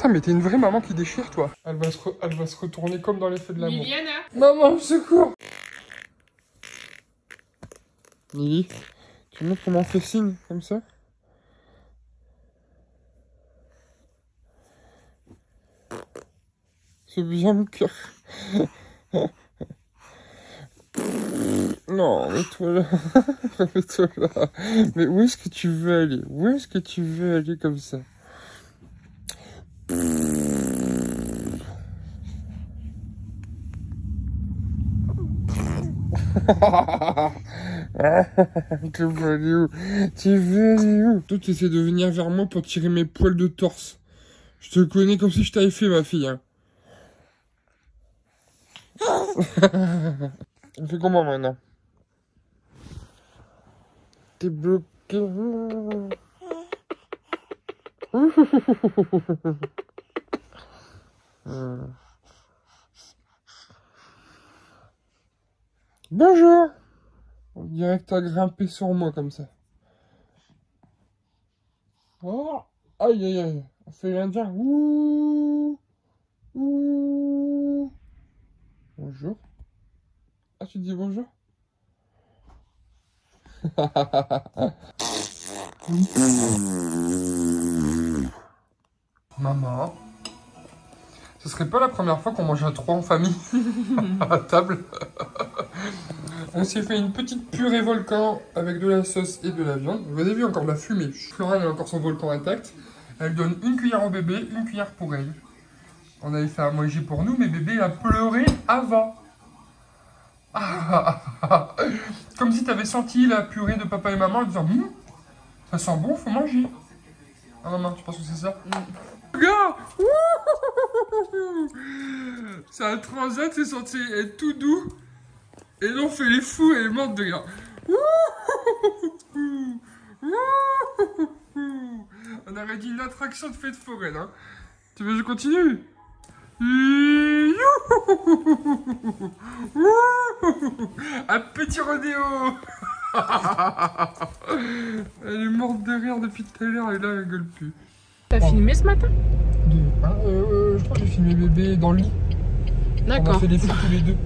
Putain, mais t'es une vraie maman qui déchire, toi. Elle va se retourner comme dans les feux de l'amour. Liliana. Maman, au secours. Lily, tu montres comment on fait signe, comme ça? C'est bien le cœur. Non, mets-toi là. Mets-toi là. Mais où est-ce que tu veux aller? Où est-ce que tu veux aller comme ça? Tu veux aller où? Tu veux aller où? Toi, tu essaies de venir vers moi pour tirer mes poils de torse. Je te connais comme si je t'avais fait, ma fille. Hein. On fait comment maintenant? T'es bloqué. Bonjour. On dirait que t'as grimpé sur moi comme ça. Oh. Aïe aïe aïe. On fait l'indien. Ouh. Ouh. Bonjour. Ah, tu dis bonjour? Maman, ce serait pas la première fois qu'on mange à 3 en famille à table. On s'est fait une petite purée volcan avec de la sauce et de la viande. Vous avez vu encore de la fumée. Florine a encore son volcan intact. Elle donne une cuillère au bébé, une cuillère pour elle. On avait fait à manger pour nous, mais bébé a pleuré avant. Comme si tu avais senti la purée de papa et maman en disant ça sent bon, faut manger. Ah maman, tu penses que c'est ça? Regarde. C'est un transat, c'est censé être tout doux. Et là on fait les fous et les mortes de rire. On aurait dit une attraction de fête foraine. Hein. Tu veux que je continue? Un petit rodéo. Elle est morte de rire depuis tout à l'heure et là elle gueule plus. T'as filmé ce matin? Je crois que j'ai filmé bébé dans le lit. D'accord. On a fait des photos tous les deux.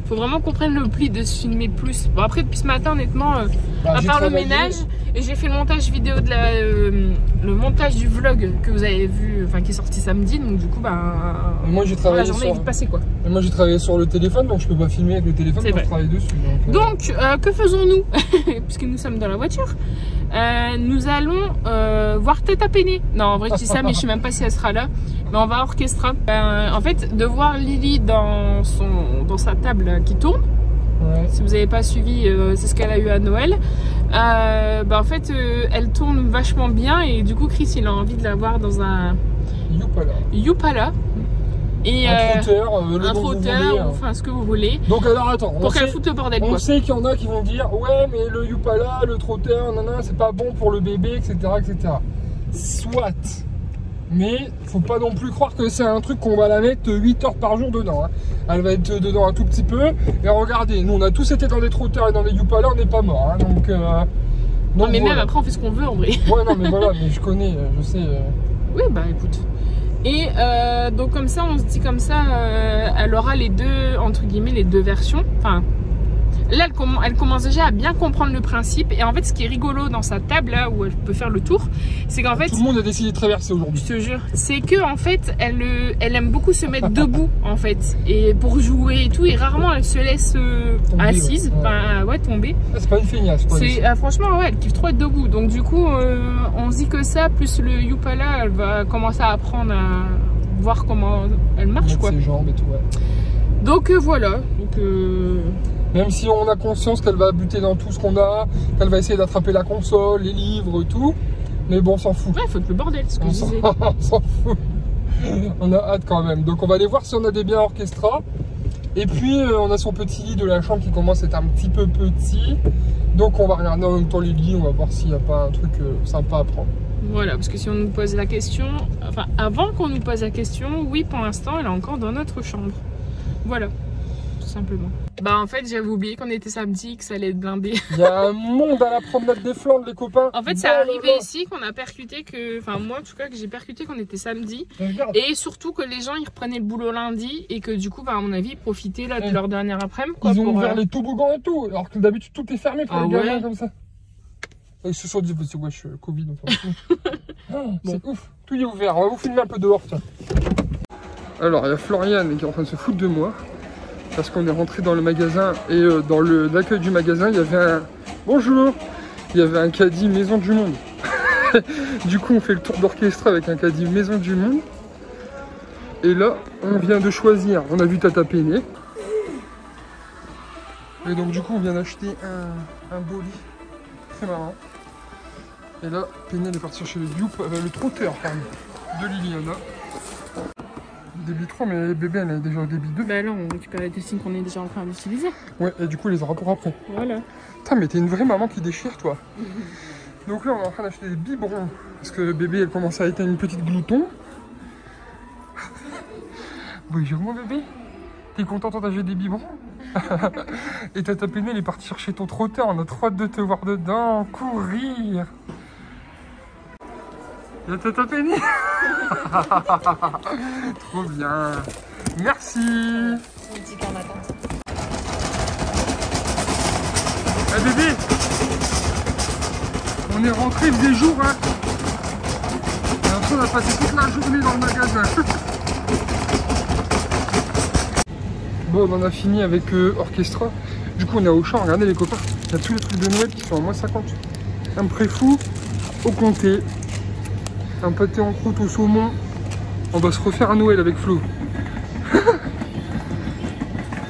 Faut vraiment qu'on prenne le pli de se filmer plus. Bon après depuis ce matin honnêtement, à part le ménage, et j'ai fait le montage vidéo de le montage du vlog que vous avez vu, enfin qui est sorti samedi, donc du coup moi j'ai travaillé la journée est vite passée quoi. Et moi j'ai travaillé sur le téléphone, donc je peux pas filmer avec le téléphone quand je travaille dessus. Donc que faisons-nous? Puisque nous sommes dans la voiture, nous allons voir Teta Penny. Non en vrai je dis ça mais je sais même pas si elle sera là. Mais on va à Orchestra. En fait de voir Lily dans sa table qui tourne. Ouais. Si vous n'avez pas suivi, c'est ce qu'elle a eu à Noël. En fait, elle tourne vachement bien et du coup, Chris, il a envie de la voir dans un Yupala. Et un trotteur, enfin ce que vous voulez. Donc alors attends, pour qu'elle foute le bordel. On sait qu'il y en a qui vont dire ouais, mais le Yupala, le trotteur, c'est pas bon pour le bébé, etc., etc. Soit. Mais faut pas non plus croire que c'est un truc qu'on va la mettre 8 heures par jour dedans. Hein. Elle va être dedans un tout petit peu. Et regardez, nous on a tous été dans des trotteurs et dans des Yupala, on n'est pas morts. Hein. Donc non mais voilà. Même après on fait ce qu'on veut en vrai. Ouais non mais voilà, mais je connais, je sais. Oui bah écoute. Et donc comme ça, on se dit comme ça, elle aura les deux, entre guillemets, les deux versions. Enfin, là, elle commence déjà à bien comprendre le principe. Et en fait, ce qui est rigolo dans sa table, là, où elle peut faire le tour, c'est qu'en fait... Tout le monde a décidé de traverser aujourd'hui. Je te jure. C'est que en fait, elle aime beaucoup se mettre debout, en fait. Et pour jouer et tout. Et rarement, elle se laisse tomber, assise, tomber. Ah, c'est pas une feignasse, quoi. Franchement, ouais, elle kiffe trop être debout. Donc du coup, on se dit que ça, plus le Yupala, elle va commencer à apprendre à voir comment elle marche, quoi. Ses jambes et tout, ouais. Donc voilà. Donc, même si on a conscience qu'elle va buter dans tout ce qu'on a, qu'elle va essayer d'attraper la console, les livres et tout, mais bon, on s'en fout. Ouais, faut que le bordel, ce que je disais. On s'en fout. On a hâte quand même. Donc on va aller voir si on a des biens orchestra. Et puis on a son petit lit de la chambre qui commence à être un petit peu petit. Donc on va regarder en même temps les lits, on va voir s'il n'y a pas un truc sympa à prendre. Voilà, parce que si on nous pose la question, enfin avant qu'on nous pose la question, oui pour l'instant elle est encore dans notre chambre. Voilà. simplement. Bah en fait j'avais oublié qu'on était samedi, que ça allait être blindé. Il y a un monde à la promenade des Flandres, les copains. En fait c'est arrivé ici qu'on a percuté que, enfin moi en tout cas que j'ai percuté qu'on était samedi. Et surtout que les gens ils reprenaient le boulot lundi et que du coup bah à mon avis ils profitaient là de leur dernière après-midi. Ils ont ouvert les toboggans et tout, alors que d'habitude tout est fermé pour les gamins comme ça. Et ils se sont dit, c'est wesh, Covid. C'est ouf, tout est ouvert. On va vous filmer un peu dehors, tiens. Alors, il y a Floriane qui est en train de se foutre de moi. Parce qu'on est rentré dans le magasin et dans l'accueil du magasin, il y avait un... Bonjour. Il y avait un caddie Maison du Monde. Du coup, on fait le tour d'orchestre avec un caddie Maison du Monde. Et là, on vient de choisir. On a vu Tata Péné. Et donc, du coup, on vient d'acheter un beau lit. Très marrant. Et là, Péné est parti chercher le trotteur de Liliana. Débit 3, mais bébé elle est déjà au débit 2. Bah là on récupère les signes qu'on est déjà en train d'utiliser. Ouais, et du coup, il les aura pour après. Voilà. Putain, mais t'es une vraie maman qui déchire, toi. Donc là, on est en train d'acheter des biberons. Parce que bébé, elle commence à être une petite glouton. Bonjour, mon bébé. T'es content d'acheter des biberons? Et Tata Péné, elle est partie chercher ton trotteur. On a trop hâte de te voir dedans. Courir. Y'a Tata Péné. Trop bien. Merci. Petit qu'en attente. Eh bébé, on est rentré des jours, hein. Et après, on a passé toute la journée dans le magasin. Bon, on en a fini avec Orchestra. Du coup, on est au champ. Regardez les copains. Il y a tous les trucs de Noël qui sont à moins 50. Un préfou au comté. Un pâté en croûte au saumon. On va se refaire un Noël avec Flo.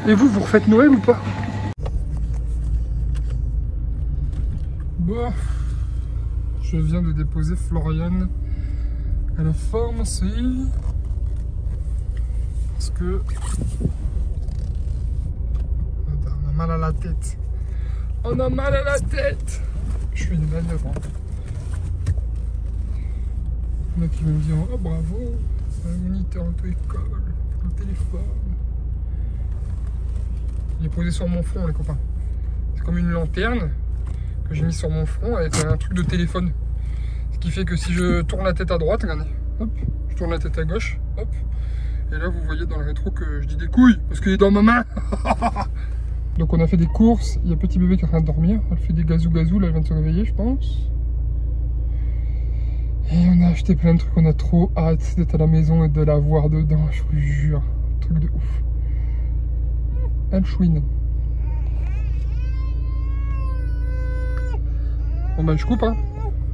Et vous refaites Noël ou pas? Bon, je viens de déposer Floriane à la pharmacie. Parce que on a mal à la tête. On a mal à la tête. Je suis une manœuvre. Il y en a qui me disent oh bravo, un moniteur auto-école, un téléphone. Il est posé sur mon front les copains. C'est comme une lanterne que j'ai mis sur mon front avec un truc de téléphone. Ce qui fait que si je tourne la tête à droite, regardez, hop, je tourne la tête à gauche, hop. Et là vous voyez dans le rétro que je dis des couilles parce qu'il est dans ma main. Donc on a fait des courses, il y a petit bébé qui est en train de dormir, elle fait des gazou là elle vient de se réveiller je pense. Et on a acheté plein de trucs, on a trop hâte d'être à la maison et de la voir dedans, je vous jure. Truc de ouf. Un chouine. Bon bah je coupe hein.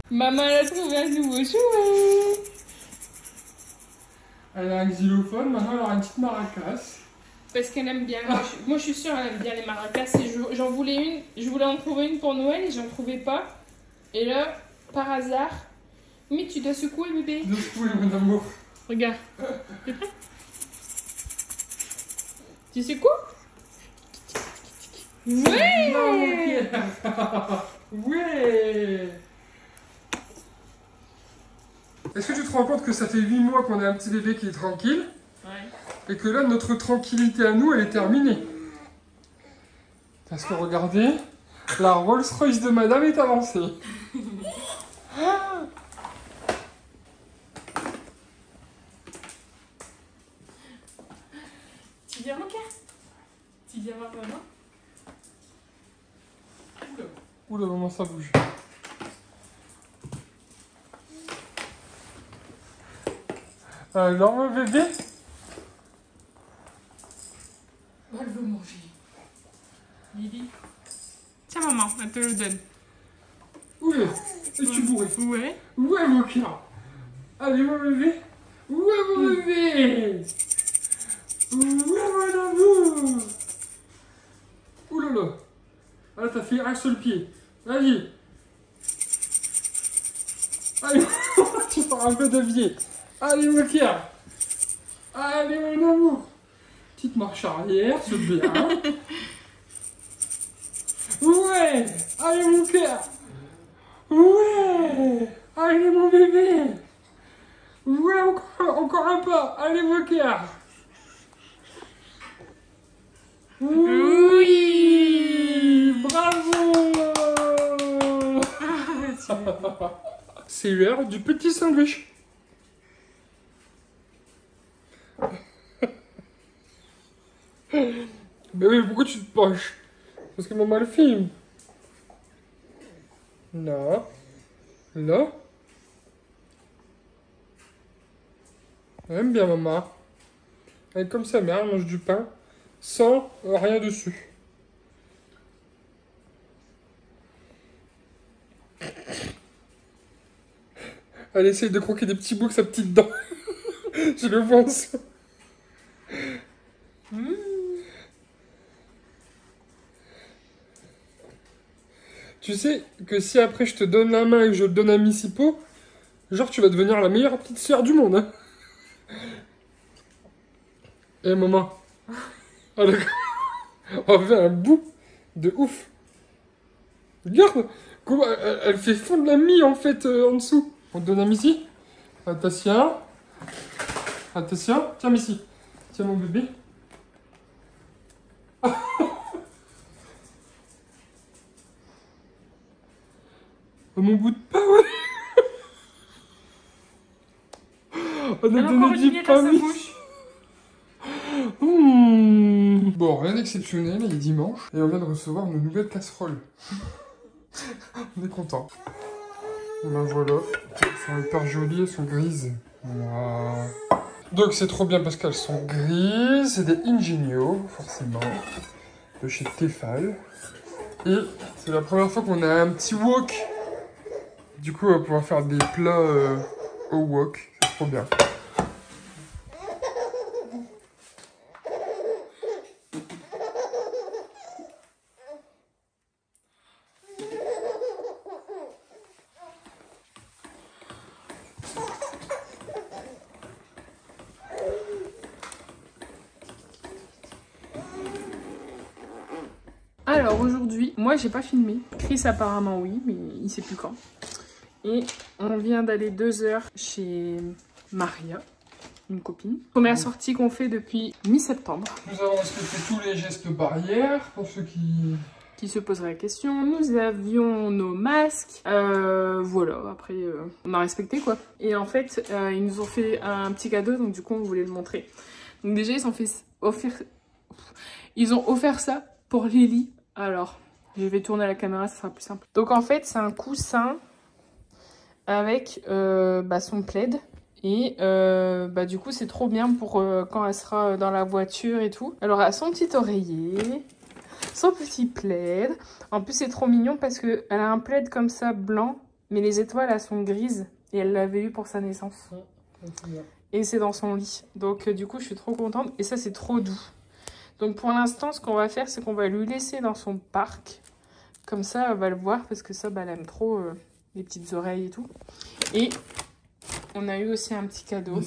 Maman elle a trouvé un nouveau jouet. Elle a un xylophone, maintenant elle aura une petite maracas. Parce qu'elle aime bien, moi je suis sûre elle aime bien les maracas. J'en voulais une, je voulais en trouver une pour Noël et j'en trouvais pas. Et là, par hasard, mais tu dois secouer bébé. Je dois secouer mon amour. Regarde. T'es prêt? Tu secoues? Ouais. Ouais. Est-ce que tu te rends compte que ça fait 8 mois qu'on a un petit bébé qui est tranquille? Ouais. Et que là, notre tranquillité à nous, elle est terminée. Parce que regardez, la Rolls-Royce de madame est avancée. Tu viens mon cœur? Tu viens voir maman? Oula, maman, ça bouge. Alors, mon bébé? Elle veut manger. Lily. Tiens, maman, elle te le donne. Oula, es-tu bourré? Ouais. Ouais, mon cœur. Allez, mon bébé. Ouais, mon bébé. Ouais, mon amour. Oula là. Ah, t'as fait un seul pied. Vas-y. Allez, tu feras un peu de pied. Allez, mon cœur. Allez, mon amour. Petite marche arrière, c'est bien. Ouais. Allez, mon cœur. Ouais. Allez, mon bébé. Ouais, encore un pas. Allez, mon cœur. Oui, bravo. C'est l'heure du petit sandwich. Ben oui, pourquoi tu te penches? Parce que maman le filme. Là. Là. Elle aime bien maman. Elle est comme sa mère, elle mange du pain sans rien dessus. Elle essaye de croquer des petits bouts avec sa petite dent. Je le vois en dessous. Tu sais que si après je te donne la main et que je te donne un Missipo, genre tu vas devenir la meilleure petite sœur du monde. Hein. Eh maman. Oh, d'accord. On fait un bout de ouf. Regarde comment elle fait fondre la mie en fait en dessous. On te donne un Missy. Attention. Attention. Tiens Missy. Tiens mon bébé. Oh, mon bout de pain, ouais. On a donné du pain Missy. Bon, rien d'exceptionnel, il est dimanche et on vient de recevoir une nouvelle casserole. On est content. Ben voilà, elles sont hyper jolies, elles sont grises. Wow. Donc c'est trop bien parce qu'elles sont grises, c'est des Ingenio, forcément, de chez Tefal. Et c'est la première fois qu'on a un petit wok. Du coup, on va pouvoir faire des plats au wok, c'est trop bien. Alors aujourd'hui, moi j'ai pas filmé. Chris apparemment oui, mais il sait plus quand. Et on vient d'aller 2 heures chez Maria, une copine. Première sortie qu'on fait depuis mi-septembre. Nous avons respecté tous les gestes barrières pour ceux qui se poseraient la question. Nous avions nos masques. Voilà, après on a respecté quoi. Et en fait, ils nous ont fait un petit cadeau, donc du coup on voulait le montrer. Donc déjà ils ont offert ça pour Lily. Alors, je vais tourner la caméra, ça sera plus simple. Donc en fait, c'est un coussin avec son plaid. Et du coup, c'est trop bien pour quand elle sera dans la voiture et tout. Elle aura son petit oreiller, son petit plaid. En plus, c'est trop mignon parce qu'elle a un plaid comme ça, blanc. Mais les étoiles, elles sont grises. Et elle l'avait eu pour sa naissance. Et c'est dans son lit. Donc du coup, je suis trop contente. Et ça, c'est trop doux. Donc pour l'instant, ce qu'on va faire, c'est qu'on va lui laisser dans son parc. Comme ça, elle va le voir parce que ça, elle aime trop les petites oreilles et tout. Et on a eu aussi un petit cadeau.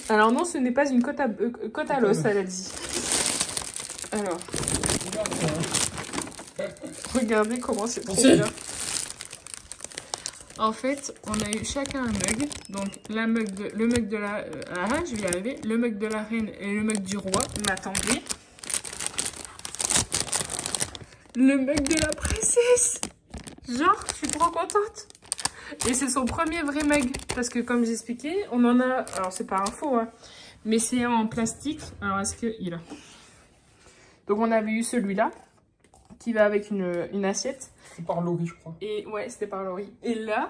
Alors non, ce n'est pas une côte à l'os, elle a dit. Alors, regardez comment c'est trop bien. En fait, on a eu chacun un mug. Donc, le mug de la... je vais y arriver. Le mug de la reine et le mug du roi. Mais attendez. Le mug de la princesse. Genre, je suis trop contente. Et c'est son premier vrai mug. Parce que, comme j'expliquais, on en a... Alors, c'est pas un faux, hein. Mais c'est en plastique. Alors, est-ce qu'il a... Donc, on avait eu celui-là. Qui va avec une assiette. C'est par Laurie, je crois. Et ouais, c'était par Laurie. Et là,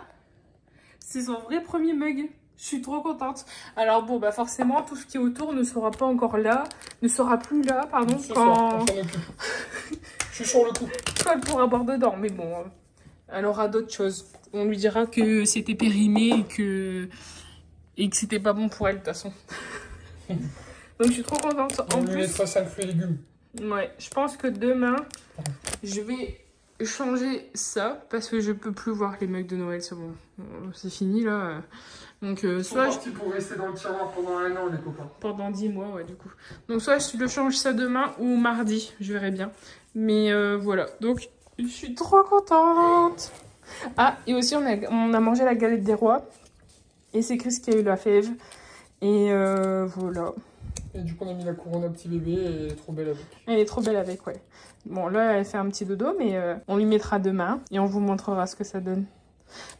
c'est son vrai premier mug. Je suis trop contente. Alors bon, forcément, tout ce qui est autour ne sera pas encore là. Ne sera plus là, pardon. Quand... Je suis sur le coup. Quand elle pourra boire dedans. Mais bon, elle aura d'autres choses. On lui dira que c'était périmé et que c'était pas bon pour elle, de toute façon. Donc je suis trop contente. On lui mettra 5 fruits et légumes. Ouais, je pense que demain, je vais changer ça parce que je peux plus voir les mugs de Noël, c'est bon. C'est fini là. Donc soit je... pour rester dans le tiroir pendant 1 an, les copains. Pendant 10 mois, ouais, du coup. Donc soit je le change ça demain ou mardi, je verrai bien. Mais voilà, donc je suis trop contente. Ah, et aussi on a mangé la galette des rois. Et c'est Chris qui a eu la fève. Et voilà. Et du coup, on a mis la couronne à petit bébé et elle est trop belle avec. Elle est trop belle avec, ouais. Bon, là, elle fait un petit dodo, mais on lui mettra demain et on vous montrera ce que ça donne.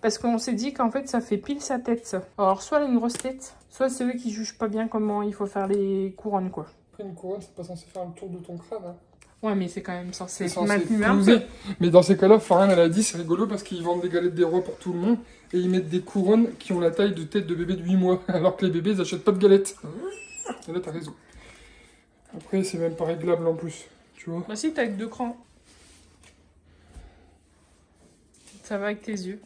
Parce qu'on s'est dit qu'en fait, ça fait pile sa tête, ça. Alors, soit elle a une grosse tête, soit c'est eux qui jugent pas bien comment il faut faire les couronnes, quoi. Après, une couronne, c'est pas censé faire le tour de ton crâne, hein. Ouais, mais c'est quand même censé C'est censé maintenir un peser. peu. Mais dans ces cas-là, Florian, elle a dit, c'est rigolo parce qu'ils vendent des galettes des rois pour tout le monde et ils mettent des couronnes qui ont la taille de tête de bébé de 8 mois, alors que les bébés, ils achètent pas de galettes. Et là, t'as raison. Après, c'est même pas réglable en plus, tu vois. Bah si, t'as avec 2 crans. Ça va avec tes yeux.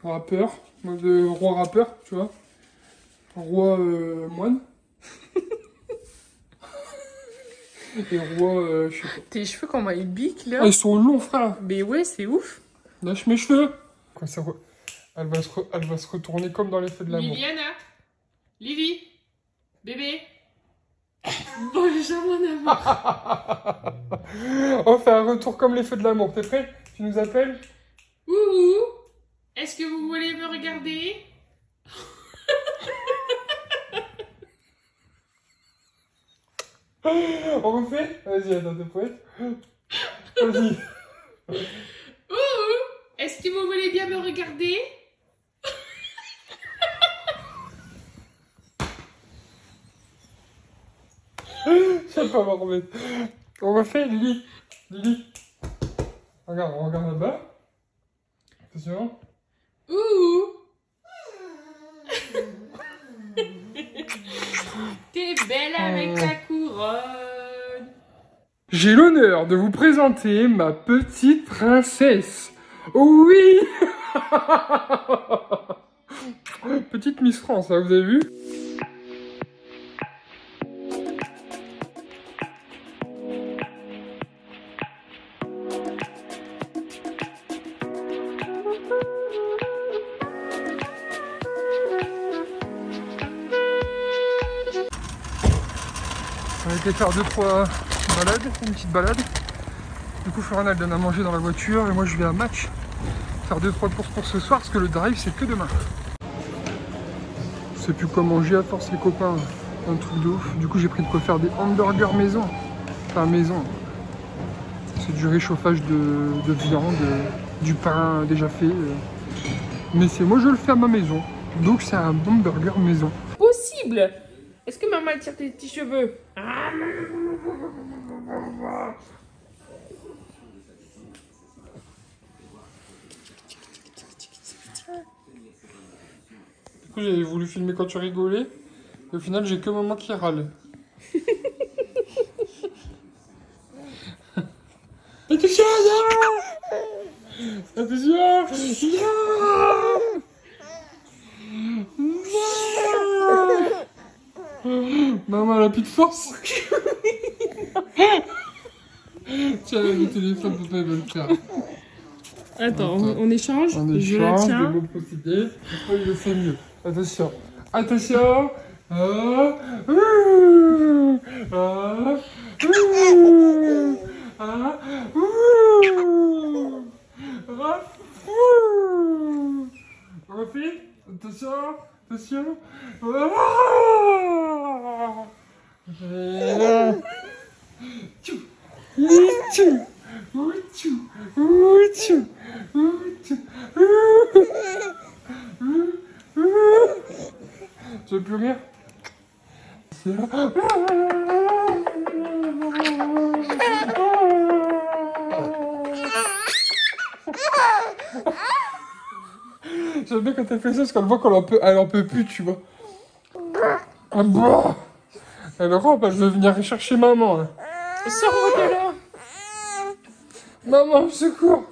Rappeur, mode roi rappeur, tu vois. Roi moine. Et roi, je sais pas. Tes cheveux, comment ils biquent, là. Ah, ils sont longs, frère. Mais ouais, c'est ouf. Lâche mes cheveux. Quoi, ça elle va se retourner comme dans les feux de l'amour. Liliana, Lily, bébé. Bon, j'ai jamais en avoir. On fait un retour comme les feux de l'amour. T'es prêt? Tu nous appelles? Ouh, est-ce que vous voulez me regarder? On refait? Vas-y, attends, t'es prêt? Vas-y. Ouh, est-ce que vous voulez bien me regarder? Je sais pas m'en remettre. On refait, Lily. Lily. Regarde, on regarde là-bas. Attention. Ouh. T'es belle avec ta couronne. J'ai l'honneur de vous présenter ma petite princesse. Oui. Petite Miss France, hein, vous avez vu? On a été faire 2-3 balades, une petite balade. Du coup, Florian elle donne à manger dans la voiture et moi je vais à match faire 2-3 courses pour ce soir parce que le drive c'est que demain. Je sais plus quoi manger à force les copains, un truc de ouf. Du coup j'ai pris de quoi faire des hamburgers maison. Enfin maison. C'est du réchauffage de viande, du pain déjà fait. Mais c'est moi je le fais à ma maison. Donc c'est un hamburger maison. Possible. Est-ce que maman elle tire tes petits cheveux? Du coup j'avais voulu filmer quand tu rigolais. Et au final j'ai que maman qui râle. Attention, attention, maman elle a plus de force. Tiens, le téléphone, papa il va le faire. Attends, on échange. Je la tiens. De bons procédés. Après, il le fait mieux. Attention. Attention. Refais. Attention. Attention. Tu veux plus rire? J'aime bien quand elle fait ça parce qu'elle voit qu'elle en peut plus, tu vois. Ah bah. Elle rampe, elle veut venir chercher maman. Là. Sors-moi de là. Maman, au secours.